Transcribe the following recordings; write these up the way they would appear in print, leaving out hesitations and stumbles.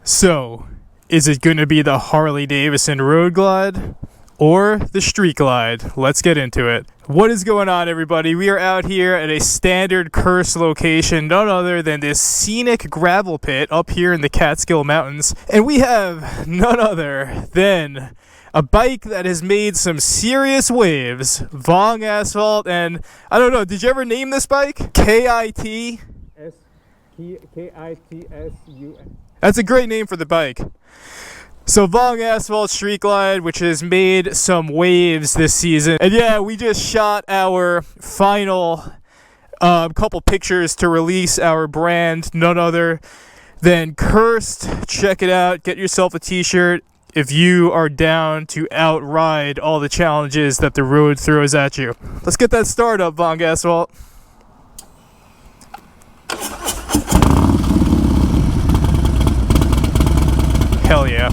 So, is it going to be the Harley-Davidson Road Glide or the Street Glide? Let's get into it. What is going on, everybody? We are out here at a standard course location, none other than this scenic gravel pit up here in the Catskill Mountains. And we have none other than a bike that has made some serious waves, Vongasphalt. And I don't know, did you ever name this bike? K-I-T-S-U-N. That's a great name for the bike. So Vongasphalt Street Glide, which has made some waves this season. And yeah, we just shot our final couple pictures to release our brand, none other than Cursed. Check it out. Get yourself a t-shirt if you are down to outride all the challenges that the road throws at you. Let's get that start up, Vongasphalt. Hell yeah.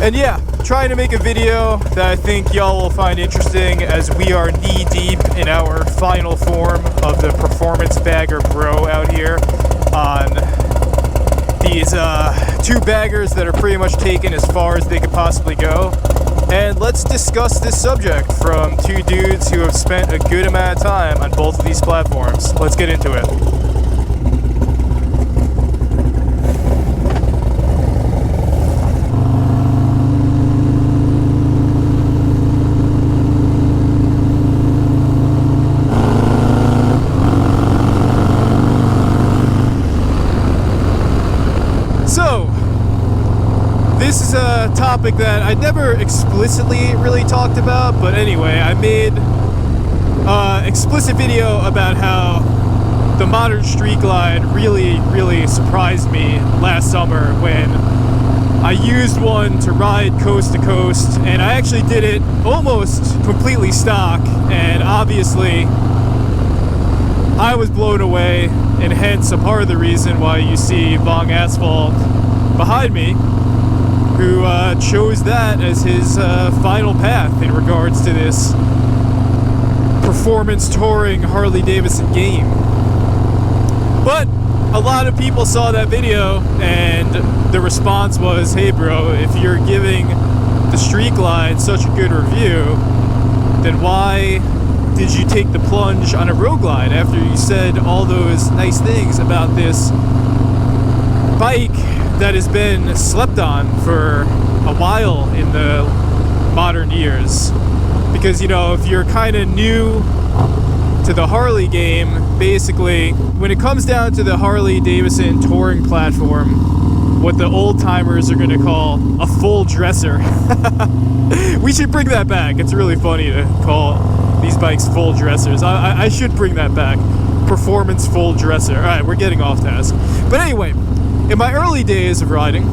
And yeah, trying to make a video that I think y'all will find interesting as we are knee deep in our final form of the Performance Bagger Bro out here on these two baggers that are pretty much taken as far as they could possibly go. And let's discuss this subject from two dudes who have spent a good amount of time on both of these platforms. Let's get into it. This is a topic that I never explicitly really talked about, but anyway, I made an explicit video about how the modern Street Glide really surprised me last summer when I used one to ride coast to coast, and I actually did it almost completely stock, and obviously I was blown away, and hence a part of the reason why you see Vongasphalt behind me, who chose that as his final path in regards to this performance touring Harley-Davidson game. But a lot of people saw that video and the response was, hey bro, if you're giving the Street Glide such a good review, then why did you take the plunge on a road glide after you said all those nice things about this bike that has been slept on for a while in the modern years? Because, you know, if you're kind of new to the Harley game, basically, when it comes down to the Harley-Davidson touring platform, what the old-timers are going to call a full dresser. We should bring that back. It's really funny to call these bikes full dressers. I should bring that back. Performance full dresser. All right, we're getting off task. But anyway, in my early days of riding,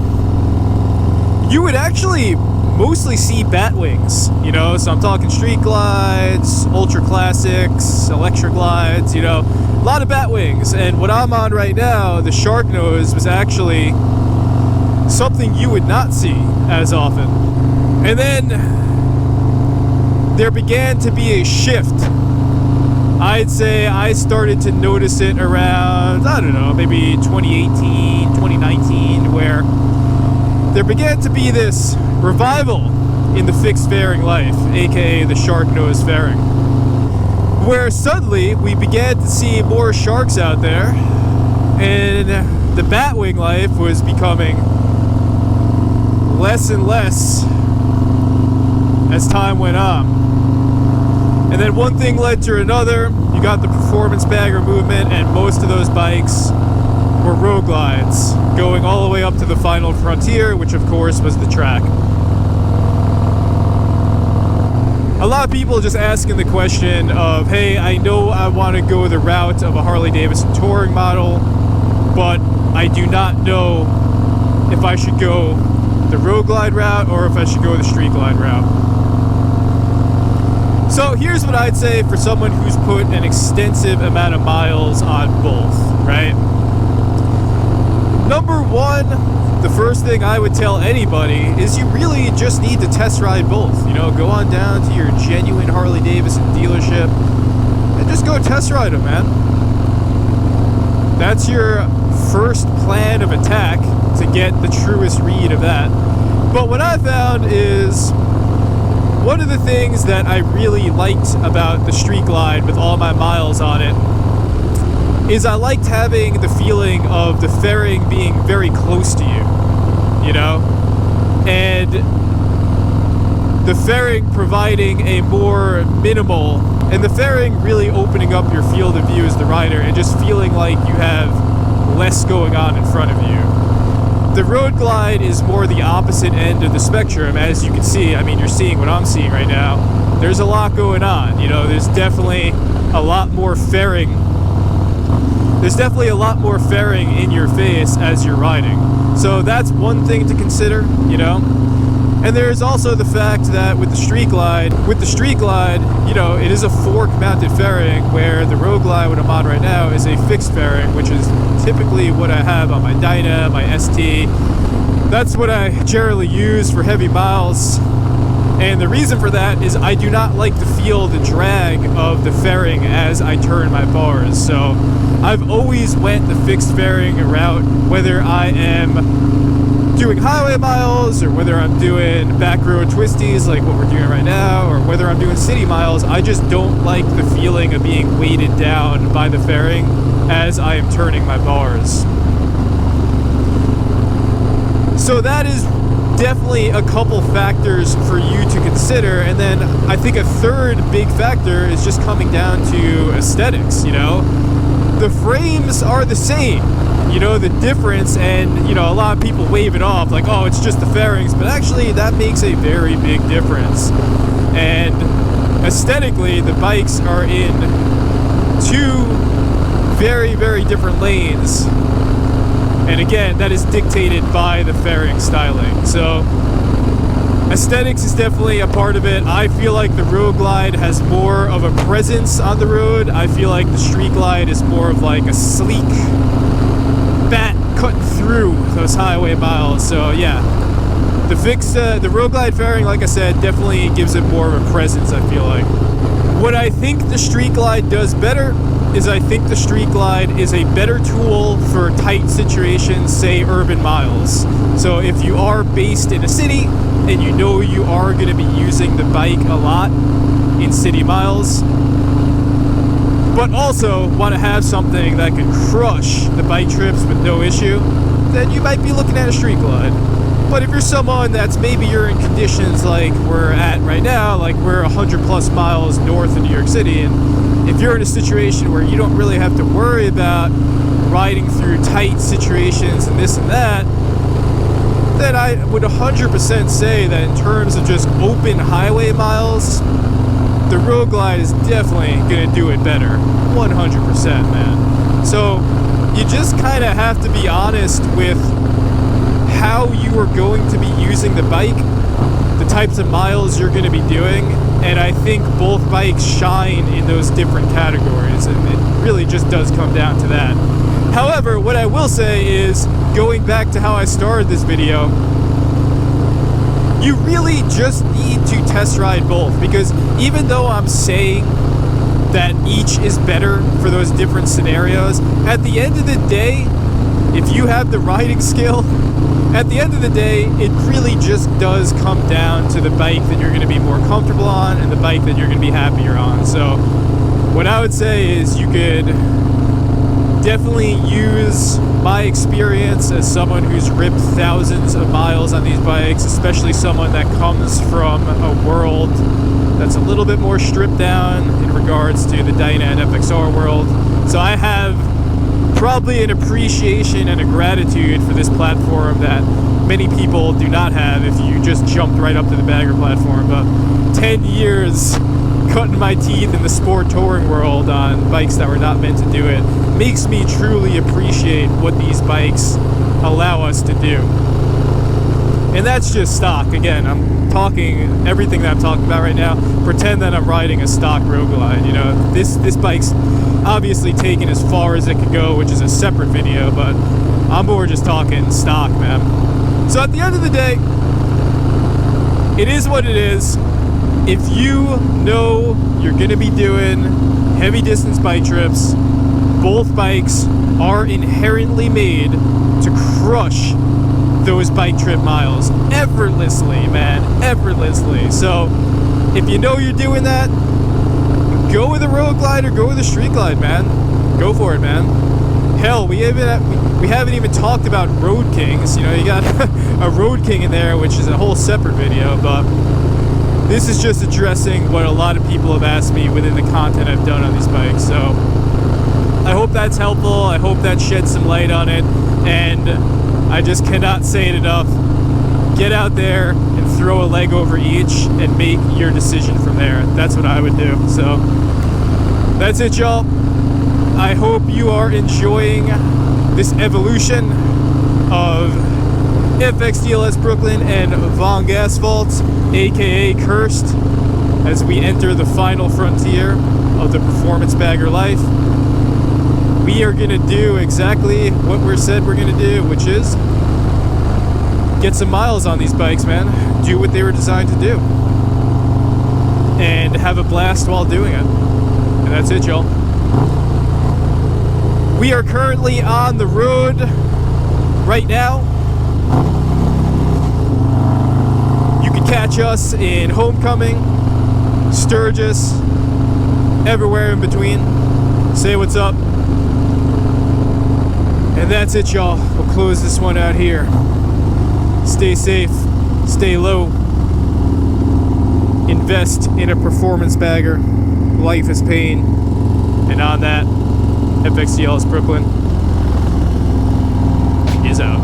you would actually mostly see bat wings, you know, so I'm talking Street Glides, Ultra Classics, Electra Glides, you know, a lot of bat wings. And what I'm on right now, the Shark Nose, was actually something you would not see as often. And then there began to be a shift. I'd say I started to notice it around, I don't know, maybe 2018, 2019, where there began to be this revival in the fixed fairing life, aka the shark nose fairing, where suddenly we began to see more sharks out there, and the batwing life was becoming less and less as time went on. And then one thing led to another. You got the performance bagger movement, and most of those bikes were road glides, going all the way up to the final frontier, which of course was the track. A lot of people just asking the question of, hey, I know I want to go the route of a Harley-Davidson touring model, but I do not know if I should go the road glide route or if I should go the street glide route. So here's what I'd say for someone who's put an extensive amount of miles on both, right? Number one, the first thing I would tell anybody is you really just need to test ride both. You know, go on down to your genuine Harley-Davidson dealership and just go test ride them, man. That's your first plan of attack to get the truest read of that. But what I found is one of the things that I really liked about the Street Glide with all my miles on it is I liked having the feeling of the fairing being very close to you, you know? And the fairing providing a more minimal, and the fairing really opening up your field of view as the rider and just feeling like you have less going on in front of you. The Road Glide is more the opposite end of the spectrum, as you can see. I mean, you're seeing what I'm seeing right now. There's a lot going on, you know, there's definitely a lot more fairing. There's definitely a lot more fairing in your face as you're riding. So that's one thing to consider, you know. And there's also the fact that with the Street Glide, you know, it is a fork-mounted fairing, where the Road Glide, what I'm on right now, is a fixed fairing, which is typically what I have on my Dyna, my ST. That's what I generally use for heavy miles. And the reason for that is I do not like to feel the drag of the fairing as I turn my bars. So I've always went the fixed fairing route, whether I am doing highway miles or whether I'm doing back road twisties like what we're doing right now, or whether I'm doing city miles. I just don't like the feeling of being weighted down by the fairing as I am turning my bars. So that is definitely a couple factors for you to consider. And then I think a third big factor is just coming down to aesthetics, you know. The frames are the same, you know, the difference, and you know, a lot of people wave it off like, oh, it's just the fairings, but actually that makes a very big difference. And aesthetically, the bikes are in two very, very different lanes, and again, that is dictated by the fairing styling. So aesthetics is definitely a part of it. I feel like the Road Glide has more of a presence on the road. I feel like the Street Glide is more of like a sleek bat cutting through those highway miles. So yeah, the Road Glide fairing, like I said, definitely gives it more of a presence, I feel like. What I think the Street Glide does better is I think the Street Glide is a better tool for tight situations, say urban miles. So if you are based in a city and you know you are going to be using the bike a lot in city miles, but also want to have something that can crush the bike trips with no issue, then you might be looking at a Street Glide. But if you're someone that's maybe you're in conditions like we're at right now, like we're 100 plus miles north of New York City, and if you're in a situation where you don't really have to worry about riding through tight situations and this and that, then I would 100% say that in terms of just open highway miles, the Road Glide is definitely going to do it better. 100%, man. So you just kind of have to be honest with how you are going to be using the bike, the types of miles you're going to be doing, and I think both bikes shine in those different categories, and it really just does come down to that. However, what I will say is, going back to how I started this video, you really just need to test ride both, because even though I'm saying that each is better for those different scenarios, at the end of the day, if you have the riding skill, at the end of the day, it really just does come down to the bike that you're going to be more comfortable on and the bike that you're going to be happier on. So what I would say is you could definitely use my experience as someone who's ripped thousands of miles on these bikes, especially someone that comes from a world that's a little bit more stripped down in regards to the Dyna and FXR world. So I have probably an appreciation and a gratitude for this platform that many people do not have if you just jumped right up to the bagger platform. But 10 years cutting my teeth in the sport touring world on bikes that were not meant to do it makes me truly appreciate what these bikes allow us to do. And that's just stock. Again, I'm talking everything that I'm talking about right now. Pretend that I'm riding a stock Road Glide. You know, this bike's obviously taken as far as it could go, which is a separate video, but I'm more just talking stock, man. So at the end of the day, it is what it is. If you know you're gonna be doing heavy distance bike trips, Both bikes are inherently made to crush those bike trip miles effortlessly, man, effortlessly. So if you know you're doing that, go with a road glide or go with a street glide, man. Go for it, man. Hell, we haven't even talked about Road Kings. You know, you got a Road King in there, which is a whole separate video, but this is just addressing what a lot of people have asked me within the content I've done on these bikes. So I hope that's helpful. I hope that sheds some light on it. And I just cannot say it enough. Get out there and throw a leg over each and make your decision from there. That's what I would do. So that's it, y'all. I hope you are enjoying this evolution of FXDLS Brooklyn and Vongasphalt, aka Cursed, as we enter the final frontier of the performance bagger life. We are gonna do exactly what we're said we're gonna do, which is get some miles on these bikes, man. Do what they were designed to do. And have a blast while doing it. And that's it, y'all. We are currently on the road right now. You can catch us in Homecoming, Sturgis, everywhere in between. Say what's up. And that's it, y'all. We'll close this one out here. Stay safe, stay low, invest in a performance bagger. Life is pain. And on that, FXDLS Brooklyn is out.